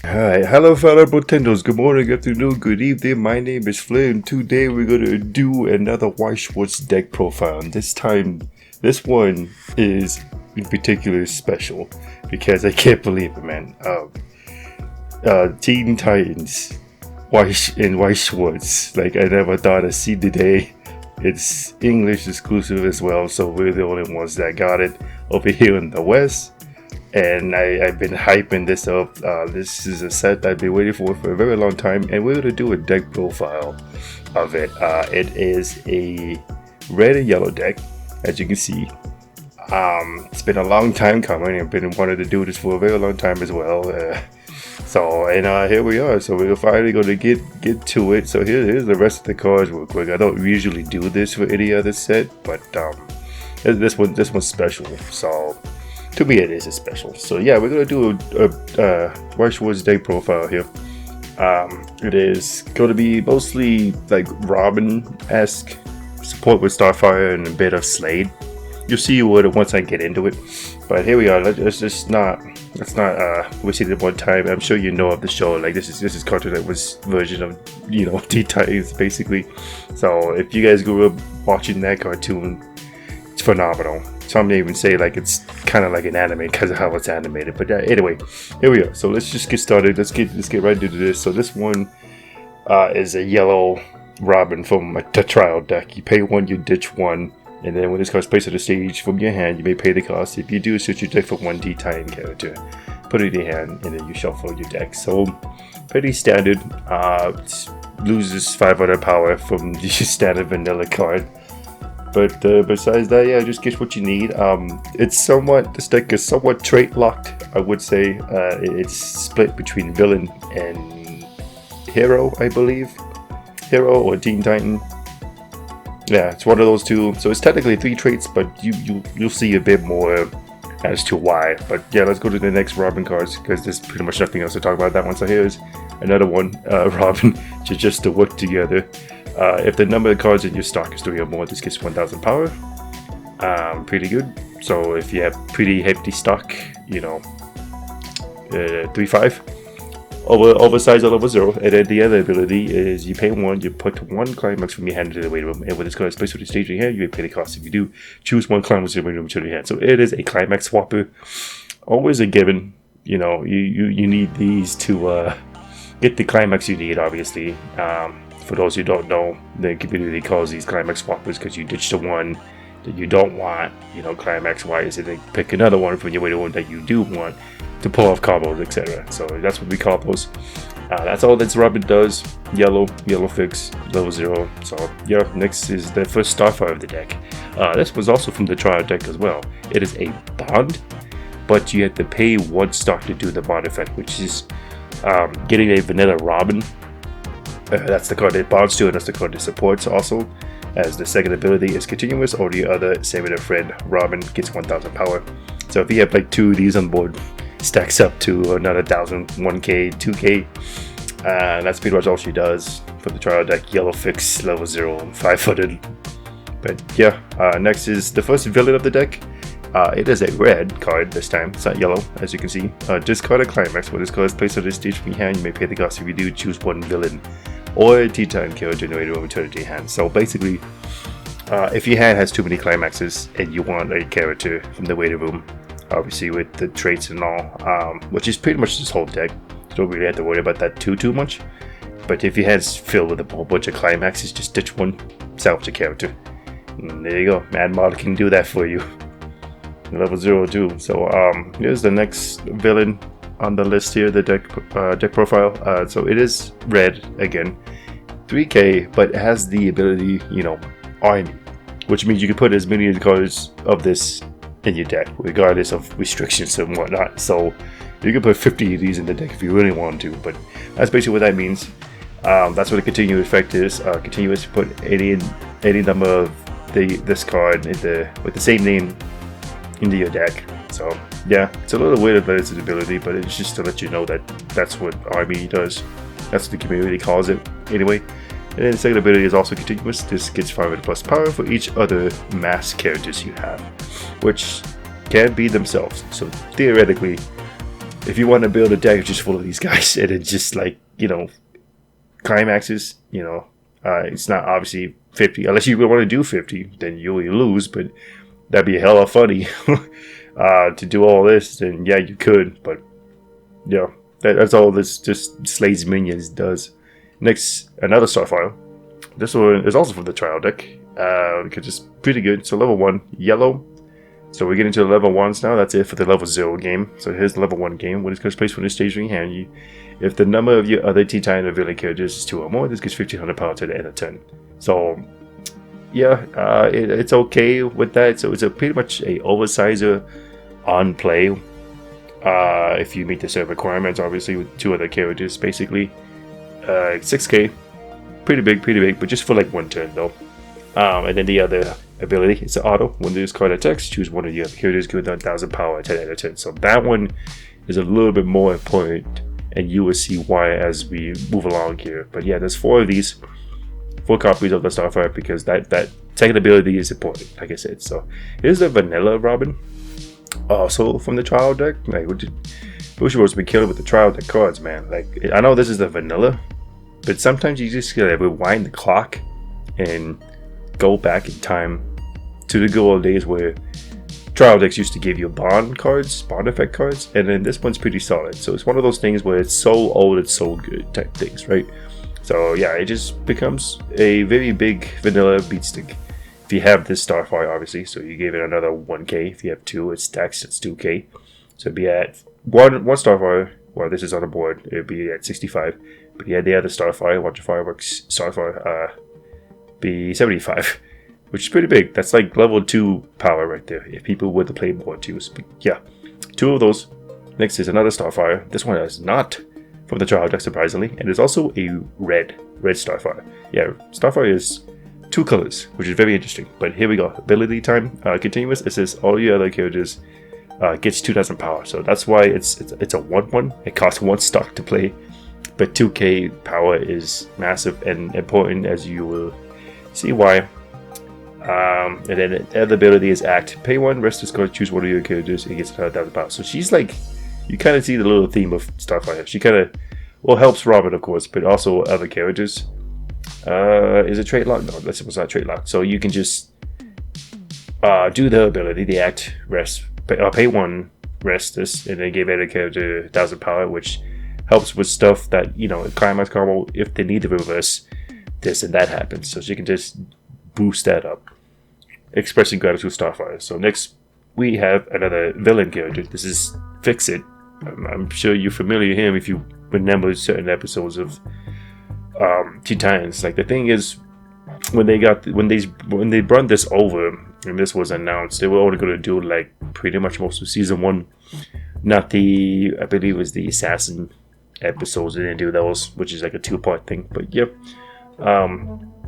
Hi, hello fellow brotendos, good morning, good afternoon, good evening, my name is Slade, and today we're gonna do another Weiss Schwarz deck profile, and this time, this one is in particular special, because I can't believe it, man. Teen Titans, Weiss Schwarz, like I never thought I'd see the day. It's English exclusive as well, so we're the only ones that got it over here in the West. And I've been hyping this up. This is a set I've been waiting for a very long time, and we're gonna do a deck profile of it. It is a red and yellow deck, as you can see. It's been a long time coming. I've been wanting to do this for a very long time as well. Here we are. So we're finally gonna get to it. So here's the rest of the cards real quick. I don't usually do this for any other set, but this one's special. So. To me, it is a special. So yeah, we're gonna do a Weiss Schwarz deck profile here. It is going to be mostly like Robin-esque support with Starfire and a bit of Slade. You'll see what once I get into it. But here we are. Let's not wasting it one time. I'm sure you know of the show. Like this is Cartoon Network's version of Teen Titans basically. So if you guys grew up watching that cartoon, it's phenomenal. Some may even say like it's kind of like an anime because of how it's animated. But anyway, here we are. So let's just get started. Let's get right into this. So this one is a yellow Robin from the trial deck. You pay one, you ditch one, and then when this card's placed on the stage from your hand, you may pay the cost. If you do, switch your deck for one D-Titan character, put it in your hand, and then you shuffle your deck. So pretty standard. Loses 500 power from the standard vanilla card. But besides that, yeah, just get what you need. This deck is somewhat trait locked, I would say. It's split between villain and hero, I believe. Hero or Teen Titan. Yeah, it's one of those two. So it's technically 3 traits, but you'll see a bit more as to why. But yeah, let's go to the next Robin cards because there's pretty much nothing else to talk about that one. So here's another one, Robin, just to work together. If the number of cards in your stock is 3 or more, this gets 1000 power. Pretty good. So if you have pretty hefty stock, 3-5. Oversized or level 0. And then the other ability is you pay 1, you put 1 climax from your hand into the waiting room. And when this card is placed on the stage in your hand, you may pay the cost. If you do, choose 1 climax from your waiting room to your hand. So it is a climax swapper. Always a given. You need these to get the climax you need, obviously. For those who don't know, the community calls these climax swappers because you ditch the one that you don't want, climax wise, and then pick another one from your way to one that you do want to pull off combos, etc. So that's what we call those. That's all that Robin does. Yellow fix, level 0. So yeah, next is the first Starfire of the deck. This was also from the trial deck as well. It is a bond, but you have to pay 1 stock to do the bond effect, which is getting a vanilla Robin. That's the card it bonds to, and that's the card it supports also. As the second ability is continuous, or the other, same with a friend, Robin gets 1000 power. So if you have like 2 of these on board, stacks up to another 1000, 1k, 2k. That's pretty much all she does for the trial deck. Yellow fix, level 0, 500. But yeah, next is the first villain of the deck. It is a red card this time. It's not yellow, as you can see. Discard a climax. When this card is placed on this stage from your hand, you may pay the cost. If you do, choose 1 villain or a T-Titan character generated and return it to your hand. So basically, if your hand has too many climaxes and you want a character from the waiting room, obviously with the traits and all, which is pretty much this whole deck, you don't really have to worry about that too much. But if your hand's filled with a whole bunch of climaxes, just ditch one, salvage a character. And there you go. Mad Mod can do that for you. Level 0 too. So here's the next villain on the list here, the deck profile. So it is red again, 3k, but it has the ability, army, which means you can put as many cards of this in your deck, regardless of restrictions and whatnot. So you can put 50 of these in the deck if you really want to. But that's basically what that means. That's what a continuous effect is. Continuous, put any number of this card with the same name into your deck. So yeah, it's a little weird that it's an ability, but it's just to let you know that that's what army does. That's what the community calls it anyway. And then the second ability is also continuous. This gets 500 plus power for each other mass characters you have, which can be themselves. So theoretically, if you want to build a deck just full of these guys, and it's just like, climaxes, it's not obviously 50, unless you want to do 50, then you lose, but that'd be hella funny to do all this. Then yeah, you could, but yeah, that's all this just Slade's minions does. Next, another Starfire. This one is also from the trial deck, because it's pretty good. So level 1 yellow. So we're getting to the level 1s now. That's it for the level 0 game. So here's the level 1 game. When it's placed from the stage in your hand, if the number of your other T-Titan or villain characters is 2 or more, this gives 1500 power to the end of turn. So yeah, it's okay with that. So it's pretty much a oversizer on play. If you meet the set requirements, obviously with 2 other characters, basically 6k, pretty big, but just for like 1 turn though. And then the other ability, it's an auto. When this card attacks, choose one of the other characters, give it 1000 power to the end of turn. So that one is a little bit more important, and you will see why as we move along here. But yeah, there's 4 of these, 4 copies of the Starfire, because that second ability is important, like I said. So here's the vanilla Robin, also from the trial deck. Like, Weiss Schwarz been killing with the trial deck cards, man. Like, I know this is the vanilla, but sometimes you just gotta rewind the clock and go back in time to the good old days where trial decks used to give you bond effect cards, and then this one's pretty solid. So it's one of those things where it's so old, it's so good type things, right? So yeah, it just becomes a very big vanilla beatstick. If you have this Starfire, obviously, so you gave it another 1k. If you have 2, it stacks, it's 2k. So it'd be at one Starfire. Well, this is on the board, it'd be at 65. But yeah, the other Starfire, watch your fireworks, Starfire, be 75, which is pretty big. That's like level 2 power right there, if people were to play more twos. But yeah, 2 of those. Next is another Starfire. This one is not from the trial deck, surprisingly, and it's also a red Starfire. Yeah, Starfire is 2 colors, which is very interesting. But here we go. Ability time, continuous. It says all your other characters gets 2000 power. So that's why it's a 1/1. It costs 1 stock to play, but 2k power is massive and important, as you will see why. And then the other ability is act. Pay 1, rest this card, choose one of your characters, and gets another 1000 power. So she's like, you kind of see the little theme of Starfire. She kind of, well, helps Robin, of course, but also other characters. Is it trait lock? No, this was not trait lock. So you can just do the ability, the act, rest, pay 1, rest this, and then give every character 1000 power, which helps with stuff that, climax combo, if they need to reverse this and that happens. So she can just boost that up. Expressing gratitude, Starfire. So next we have another villain character. This is Fix It. I'm sure you're familiar with him if you remember certain episodes of Titans. Like, the thing is, when they brought this over and this was announced, they were only going to do like pretty much most of season 1, not the, I believe it was the assassin episodes. They didn't do those, which is like a 2-part thing. But yep,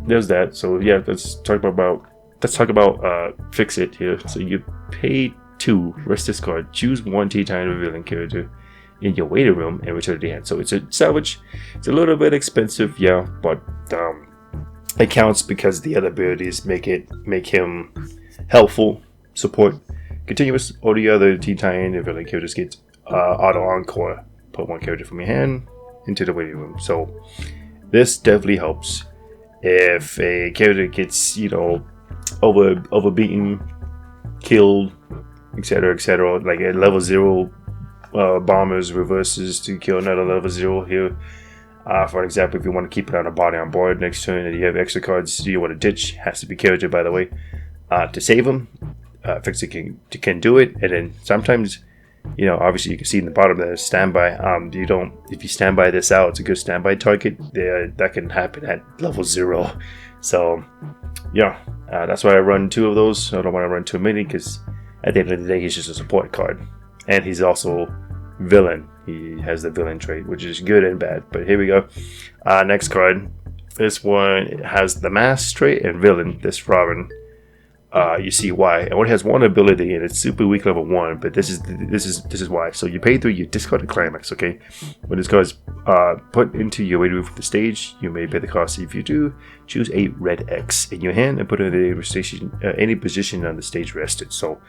there's that. So yeah, let's talk about Fix It here. So you pay 2, rest this card, choose 1 T-Titan villain character in your waiting room, and return it to the hand. So it's a salvage. It's a little bit expensive, yeah, but it counts because the other abilities make him helpful, support, continuous. All the other T-Titan villain characters get auto encore. Put 1 character from your hand into the waiting room. So this definitely helps if a character gets, overbeaten, killed, etc. Like at level 0, bombers reverses to kill another level 0 here. For example, if you want to keep it on a body on board next turn and you have extra cards you want to ditch, has to be character, by the way, to save them. Fix It can do it, and then sometimes, obviously you can see in the bottom there, standby. If you standby this out, it's a good standby target. That can happen at level 0. So yeah, that's why I run 2 of those. I don't want to run too many, because at the end of the day, he's just a support card, and he's also villain. He has the villain trait, which is good and bad. But here we go. Next card. This one has the mask trait and villain. This Robin. You see why. It only has 1 ability and it's super weak level 1, but this is why. So you pay 3, you discard the climax, okay? When this card is put into your waiting room from the stage, you may pay the cost. If you do, choose a red X in your hand and put it in any position on the stage rested. So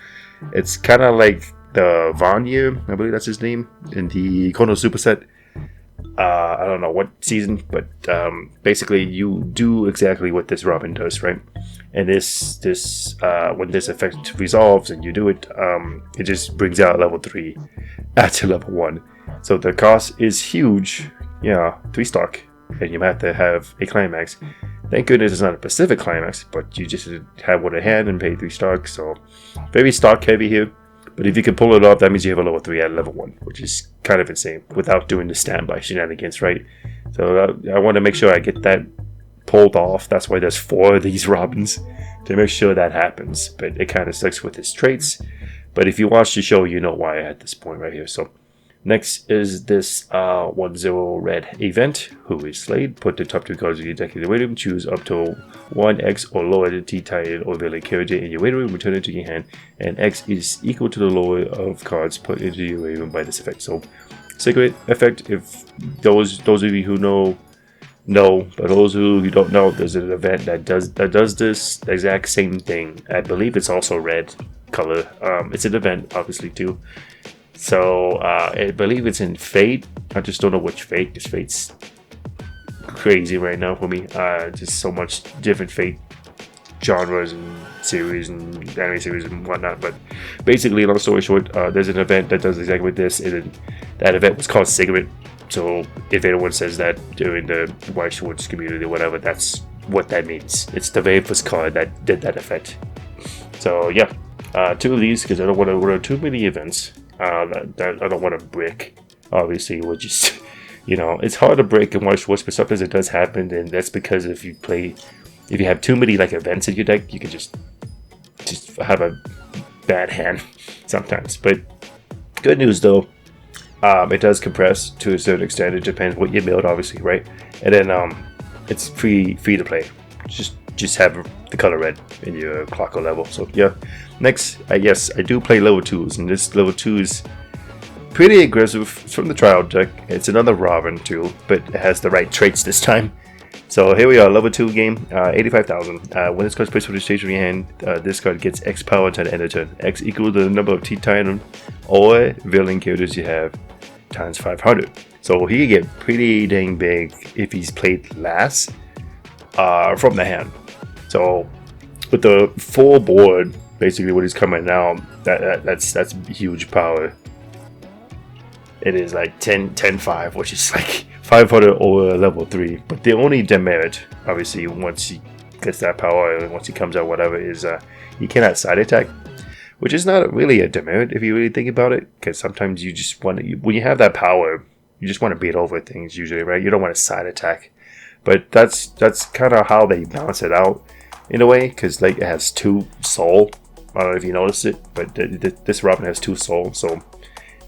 it's kind of like the Vanya, I believe that's his name, in the Kono superset. I don't know what season, but basically you do exactly what this Robin does, right? And this when this effect resolves and you do it, it just brings out level 3 to level 1. So the cost is huge. Yeah, 3 stock, and you have to have a climax. Thank goodness it's not a Pacific climax, but you just have one in hand and pay 3 stock. So very stock heavy here. But if you can pull it off, that means you have a level 3 at level 1, which is kind of insane without doing the standby shenanigans, right? So I want to make sure I get that pulled off. That's why there's 4 of these Robins, to make sure that happens. But it kind of sucks with his traits. But if you watch the show, you know why at this point right here. So next is this 1-0 red event, who is Slade. Put the top 2 cards of your deck in the weight room. Choose up to 1 X or lower the T-Titan or villain character in your weight room. Return it to your hand, and X is equal to the lower of cards put into your weight room by this effect. So, secret effect. If those of you who know, but those who don't know, there's an event that does this exact same thing. I believe it's also red color. It's an event, obviously too. So I believe it's in Fate. I just don't know which Fate, because Fate's crazy right now for me. Just so much different Fate genres and series and anime series and whatnot. But basically, long story short, there's an event that does exactly this. And that event was called Cigarette. So if anyone says that during the Weiss Schwarz community or whatever, that's what that means. It's the very first card that did that effect. So yeah, 2 of these, because I don't want to run too many events. That I don't want to break. Obviously, we're just, it's hard to break in Weiss Schwarz, but sometimes it does happen, and that's because if you have too many like events in your deck, you can just have a bad hand sometimes. But good news though, it does compress to a certain extent. It depends what you build, obviously, right? And then it's free to play. Just have the color red in your clock or level. So yeah. Next, yes, I do play level 2s, and this level 2 is pretty aggressive. It's from the trial deck. It's another Robin too, but it has the right traits this time. So here we are, level 2 game, 85,000. When this card's placed on the stage of your hand, this card gets X power until the end of turn. X equals the number of T-Titan or villain characters you have times 500. So he can get pretty dang big if he's played last from the hand. So with the full board, basically what he's coming now, that's huge power. It is like 10-5, which is like 500 over level 3. But the only demerit, obviously, once he gets that power, and once he comes out, whatever, is he cannot side attack, which is not really a demerit if you really think about it. Because sometimes you just want to, when you have that power, you just want to beat over things usually, right? You don't want to side attack. But that's kind of how they balance it out in a way, because like it has 2 soul. I don't know if you noticed it, but this Robin has 2 soul, so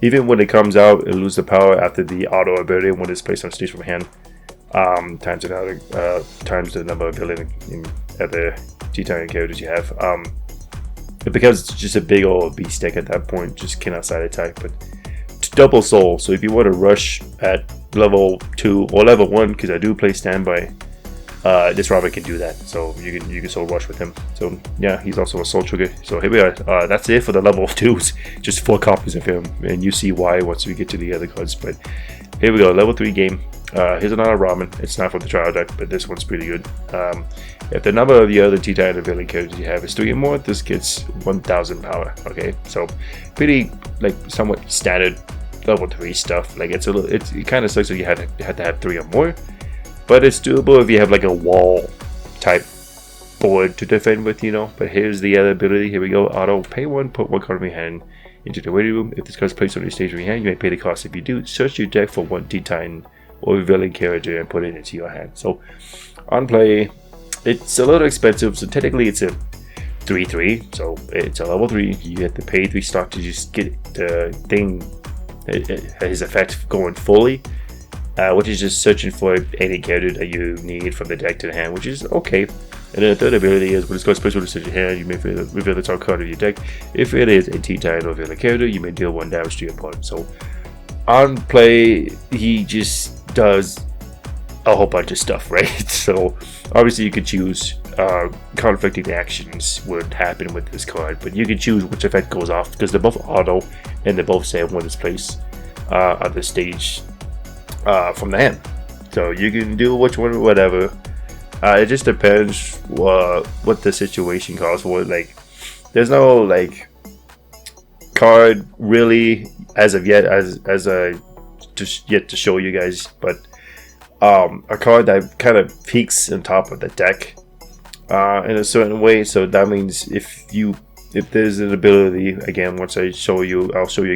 even when it comes out, it loses the power after the auto ability when it's placed on stage from hand. Times the number of villain in other T-Titan characters you have. Because it's just a big old beast deck at that point, just cannot side attack. But double soul, so if you want to rush at level 2 or level 1, because I do play standby, this Robin can do that, so you can soul rush with him. So yeah, he's also a soul trigger. So here we are. That's it for the level 2s. Just 4 copies of him, and you see why once we get to the other cards. But here we go, level 3 game. Here's another Robin. It's not for the trial deck, but this one's pretty good. If the number of the other T-Titan villain characters you have is 3 or more, this gets 1,000 power. Okay, so pretty like somewhat standard level 3 stuff. Like it kind of sucks that you have to have 3 or more. But it's doable if you have like a wall type board to defend with, But here's the other ability. Here we go. Auto. Pay 1. Put 1 card from your hand into the waiting room. If this card is placed on your stage of your hand, you may pay the cost. If you do, search your deck for 1 T-Titan or villain character and put it into your hand. So on play, it's a little expensive. So technically it's a 3/3. So it's a level 3. You have to pay 3 stock to just get the thing, his effect going fully. Which is just searching for any character that you need from the deck to the hand, which is okay. And then the third ability is when it's got special to your hand, you may reveal the top card of your deck. If it is a T-Titan or villain character, you may deal 1 damage to your opponent. So on play, he just does a whole bunch of stuff, right? So obviously you could choose conflicting actions would happen with this card, but you can choose which effect goes off because they're both auto and they both say when it's placed on the stage from the hand. So you can do which one, whatever. It just depends what the situation calls for. Like, there's no like card really as of yet as a just yet to show you guys, but a card that kind of peaks on top of the deck in a certain way. So that means if there's an ability, again, once I'll show you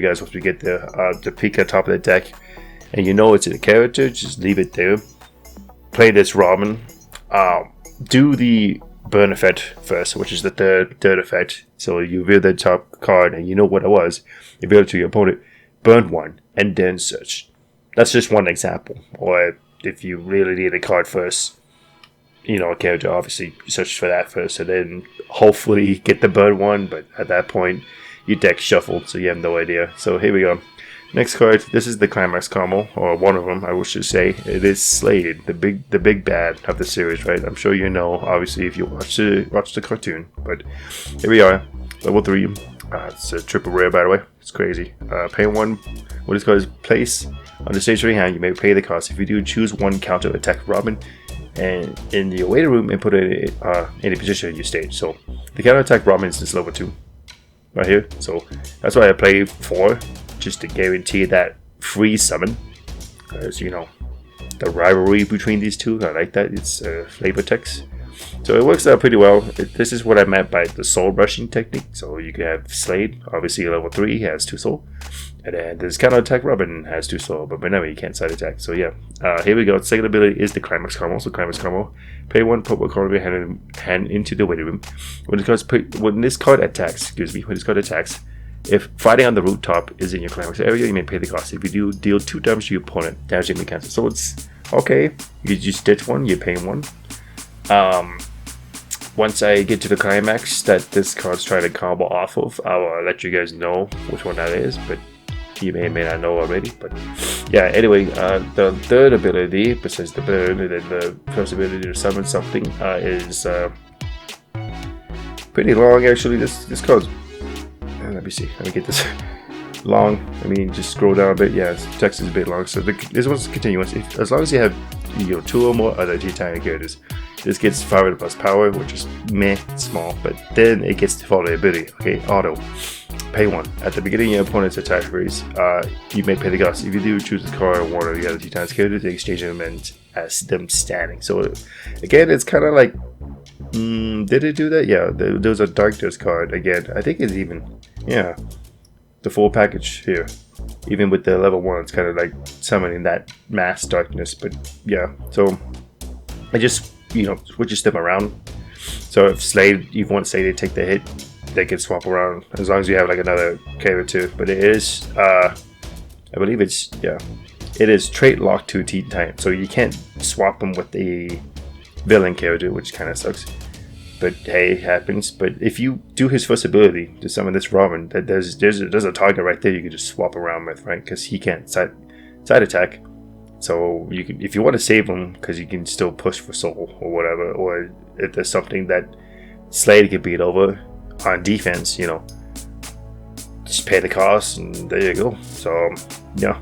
guys once we get there, to peak at top of the deck, and you know it's a character, just leave it there. Play this Robin. Do the burn effect first, which is the third effect. So you reveal the top card, and you know what it was. You reveal it to your opponent. Burn one, and then search. That's just one example. Or if you really need a card first, you know, a character, obviously search for that first, and then hopefully get the burn one. But at that point, your deck shuffled, so you have no idea. So here we go. Next card. This is the climax combo, or one of them, I wish to say. It is Slade, the big bad of the series, right? I'm sure you know, obviously, if you watch the cartoon. But here we are, level 3. It's a triple rare, by the way. It's crazy. Pay 1. What this card is place on the stage of your hand. You may pay the cost. If you do, choose one counter attack Robin, and in the waiting room, and put it in a position in your stage. So the counter attack Robin is this level 2, right here. So that's why I play 4. Just to guarantee that free summon, because you know the rivalry between these two. I like that. It's flavor text, so it works out pretty well. This is what I meant by the soul rushing technique. So you can have Slade, obviously level 3, has 2 soul, and then this counter attack Robin has 2 soul, but whenever you can't side attack. So yeah, here we go. Second ability is the climax combo. So climax combo, pay 1, put one card of your hand into the waiting room. When this card attacks, if fighting on the rooftop is in your climax area, you may pay the cost. If you do, deal 2 damage to your opponent, damage may cancel. So it's okay. You just ditch one, you're paying 1. Once I get to the climax that this card's trying to combo off of, I'll let you guys know which one that is, but you may or may not know already. But yeah, anyway, the third ability, besides the burn, and then the first ability to summon something, is pretty long actually. This card's, let me see. Let me get this long. I mean, just scroll down a bit. Yeah, text is a bit long. So this one's continuous. As long as you have 2 or more other G-Tiny characters, this gets 500 plus power, which is meh, small. But then it gets to follow the ability. Okay, auto. Pay 1. At the beginning of your opponent's attack phase, you may pay the cost. If you do, choose a card or one of the other G-Tiny characters to exchange them as them standing. So again, it's kind of like, did it do that? Yeah, there's a darkness card again. I think it's even, yeah, the full package here. Even with the level 1, it's kind of like summoning that mass darkness. But yeah, so I just, switches them around. So if Slade, you want Slade to take the hit, they can swap around as long as you have like another character. But it is, I believe it's, yeah, it is trait locked to Teen Titan, so you can't swap them with the villain character, which kind of sucks. But hey, it happens. But if you do his first ability to summon this Robin, that there's a target right there you can just swap around with, right? Because he can't side attack. So you can, if you want to save him, because you can still push for soul or whatever, or if there's something that Slade can beat over on defense, just pay the cost, and there you go. So yeah,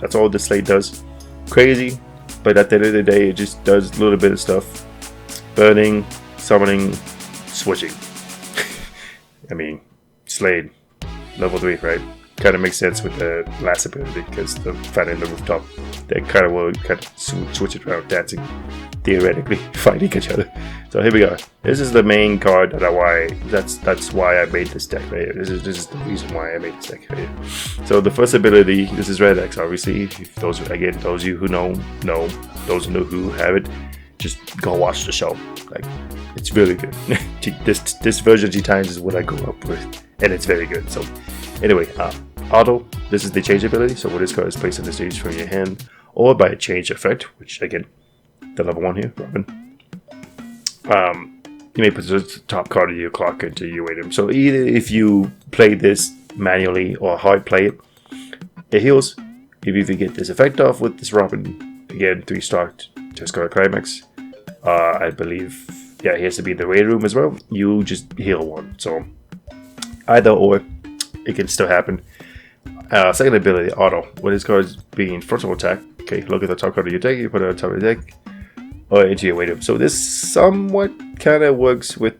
that's all the Slade does. Crazy, but at the end of the day, it just does a little bit of stuff: burning, summoning, switching. I mean, Slade, level 3, right? Kind of makes sense with the last ability, because the fighting the rooftop, they kind of will kind of switch it around, dancing, theoretically fighting each other. So here we go. This is the main card that's why I made this deck right here. This is the reason why I made this deck right here. So the first ability, this is Red X, obviously. If those of you who know, those who have it, just go watch the show. Like, it's really good. this version of G-Times is what I grew up with, and it's very good. So anyway, auto, this is the change ability. So when this card is placed on the stage from your hand, or by a change effect, which again, the level 1 here, Robin, you may put the top card of your clock into your waiting room. So either if you play this manually or hard play it, it heals. If you get this effect off with this Robin, again, 3-star, just got a climax. I believe yeah, he has to be in the raid room as well, you just heal 1. So either or, it can still happen. Second ability, auto. When his card is being frontal attack, okay, look at the top card of your deck, you put it on top of the deck, or into your raid room. So this somewhat kind of works with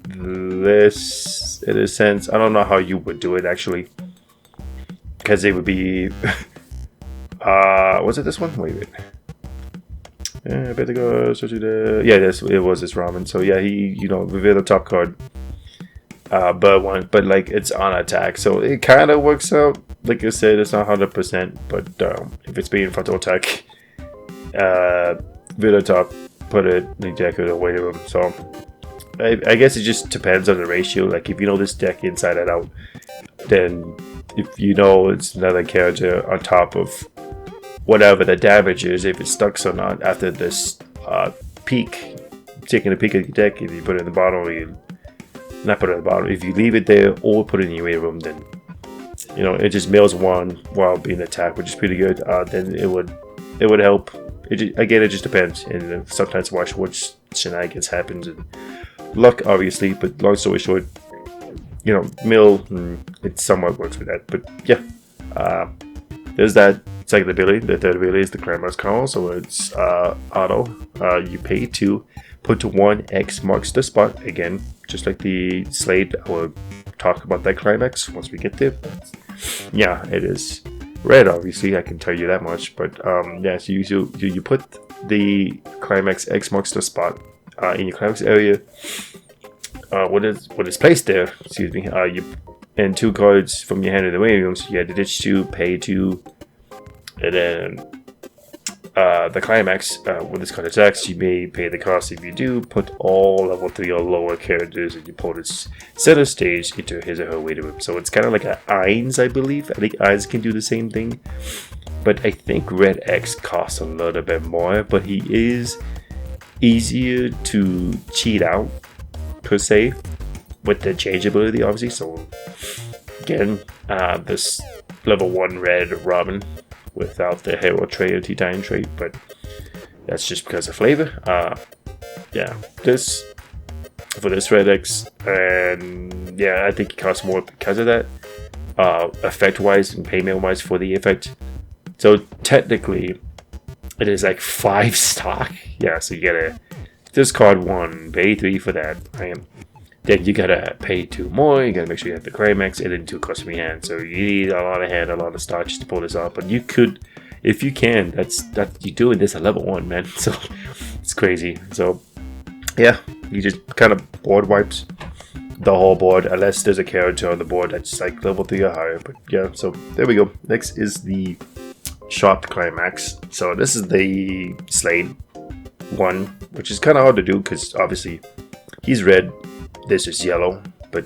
this in a sense. I don't know how you would do it actually, because it would be was it this one? Wait. Yeah, I better go to the, yeah, it was this ramen. So yeah, he, you know, reveal the top card, but like it's on attack, so it kind of works out. Like I said, it's not 100%, but if it's being frontal attack, reveal the top, put it in the deck or the waiting room. So I guess it just depends on the ratio. Like if you know this deck inside and out, then if you know it's another character on top of whatever the damage is, if it stucks or not after this peak, taking a peek at your deck, if you put it in the bottom, or you not put it in the bottom, if you leave it there or put it in your waiting room, then you know it just mills 1 while being attacked, which is pretty good. Then it would help. Again, it just depends, and sometimes watch what shenanigans happens and luck, obviously. But long story short, you know, mill, it somewhat works with that. But yeah, there's that second ability. The third ability is the Climax Call, so it's auto. You pay 2, put 1, X marks the spot. Again, just like the Slade, I will talk about that climax once we get there. Yeah, it is red, obviously, I can tell you that much. But yeah, so you put the climax, X marks the spot in your climax area. When it's placed there, excuse me, you and 2 cards from your hand in the waiting room. So you had to ditch 2, pay 2, and then the climax, when this card attacks, you may pay the cost. If you do, put all level 3 or lower characters in your opponent's center stage into his or her waiting room. So it's kind of like an Eins, I believe. I think Eins can do the same thing, but I think Red X costs a little bit more, but he is easier to cheat out, per se, with the change ability, obviously. So again, this level 1 red Robin without the hero trait or Titan trait, but that's just because of flavor. Yeah, this for this red X, and yeah, I think it costs more because of that, effect wise and payment wise for the effect. So technically it is like 5 stock. Yeah, so you gotta discard 1, pay 3 for that, right? Then you gotta pay 2 more, you gotta make sure you have the climax, and then 2 cards from your hand. So you need a lot of hand, a lot of stock just to pull this off. But you could, if you can, that's you're doing this at level 1, man. So it's crazy. So yeah, you just kind of board wipes the whole board, unless there's a character on the board that's like level 3 or higher. But yeah, so there we go. Next is the Sharp Climax. So this is the Slade one, which is kind of hard to do because obviously he's red, this is yellow, but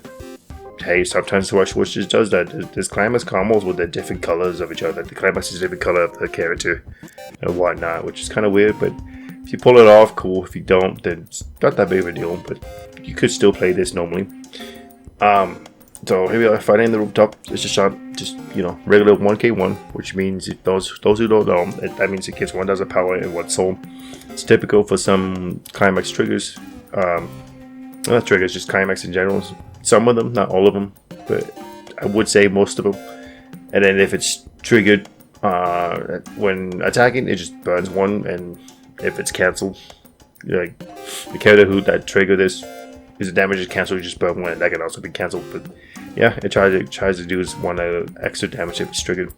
hey, sometimes Weiss Schwarz just does that. There's climax combos with the different colors of each other. The climax is a different color of the character and whatnot, which is kind of weird, but if you pull it off, cool. If you don't, then it's not that big of a deal, but you could still play this normally. So here we are fighting the rooftop. It's a shot, just, you know, regular 1k1, which means if those who don't know, that means it gets 1000 power and 1 soul. It's typical for some climax triggers. Not triggers, just climax in general. Some of them, not all of them, but I would say most of them. And then if it's triggered when attacking, it just burns 1, and if it's cancelled, like the character that triggered this, if the damage is cancelled, you just burn 1, and that can also be cancelled. But yeah, it tries to do is 1 extra damage if it's triggered.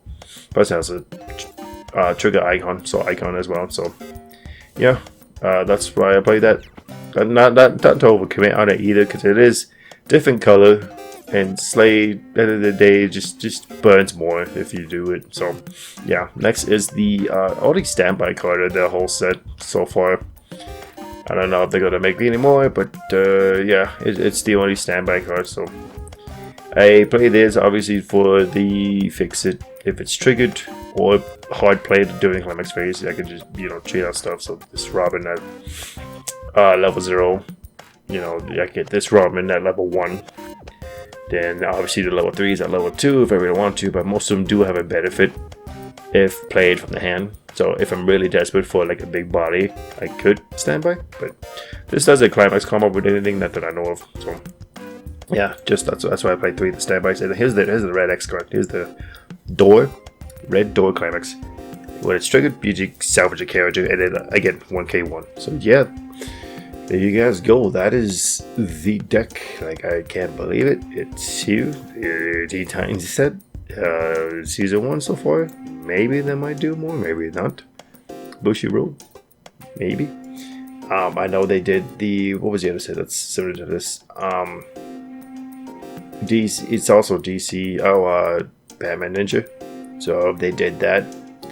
Plus it has a trigger icon, so icon as well. So yeah, that's why I play that. Not to overcommit on it either, because it is different color, and Slade at the end of the day just burns more if you do it. So yeah, next is the only standby card of the whole set so far. I don't know if they're gonna make any more, but yeah, it's the only standby card. So I play this obviously for the fix it if it's triggered or hard played during climax phase. I can just, you know, cheat out stuff. So this Robin at level 0, you know, I get this Robin at level 1. Then obviously the level 3 is at level 2 if I really want to, but most of them do have a benefit if played from the hand. So if I'm really desperate for like a big body, I could stand by, but This doesn't climax come up with anything that I know of. So yeah, just that's why I played 3 the standbys. And here's the red X card. Here's the red door climax. When it's triggered, you salvage a character, and then again 1k1. So yeah, there you guys go. That is the deck. Like, I can't believe it. It's here. The Teen Titans set. Season 1 so far. Maybe they might do more. Maybe not. Bushy Road. Maybe. I know they did the, what was the other set that's similar to this? DC. It's also DC. Batman Ninja. So if they did that,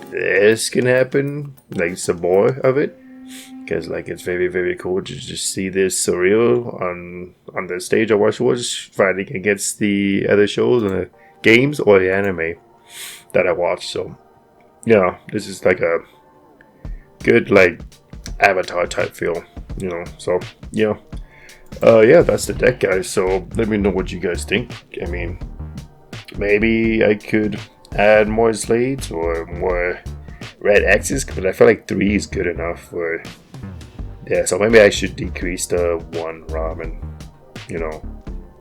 this can happen. Like, some more of it. Because, like, it's very, very cool to just see this surreal on the stage of Weiss Schwarz fighting against the other shows and the games or the anime that I watch. So yeah, this is like a good, like, Avatar type feel, you know. So yeah, yeah, that's the deck, guys. So let me know what you guys think. I mean, maybe I could add more Slades or more red X's, but I feel like 3 is good enough for, yeah. So maybe I should decrease the 1 ramen, you know.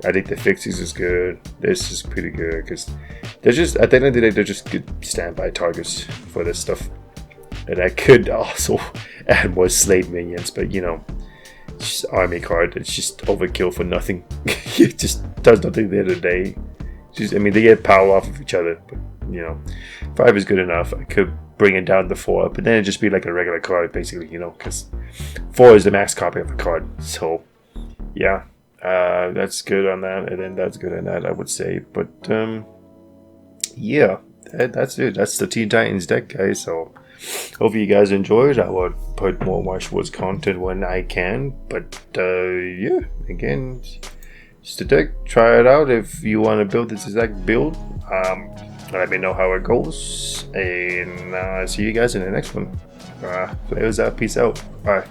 I think the Fixies is good. This is pretty good because they're just, at the end of the day, they're just good standby targets for this stuff. And I could also add more Slade minions, but you know, just army card. It's just overkill for nothing. It just does nothing at the end of the day. Just, I mean, they get power off of each other, but you know, 5 is good enough. I could bring it down to 4, but then it'd just be like a regular card, basically, you know, because 4 is the max copy of a card. So yeah. That's good on that, and then that's good on that, I would say. But yeah, that's it. That's the Teen Titans deck, guys. So hope you guys enjoyed. I will put more Weiss Schwarz content when I can. But yeah, again, it's the deck. Try it out if you want to build this exact build. Let me know how it goes, and see you guys in the next one. Flavors out. Peace out. Bye.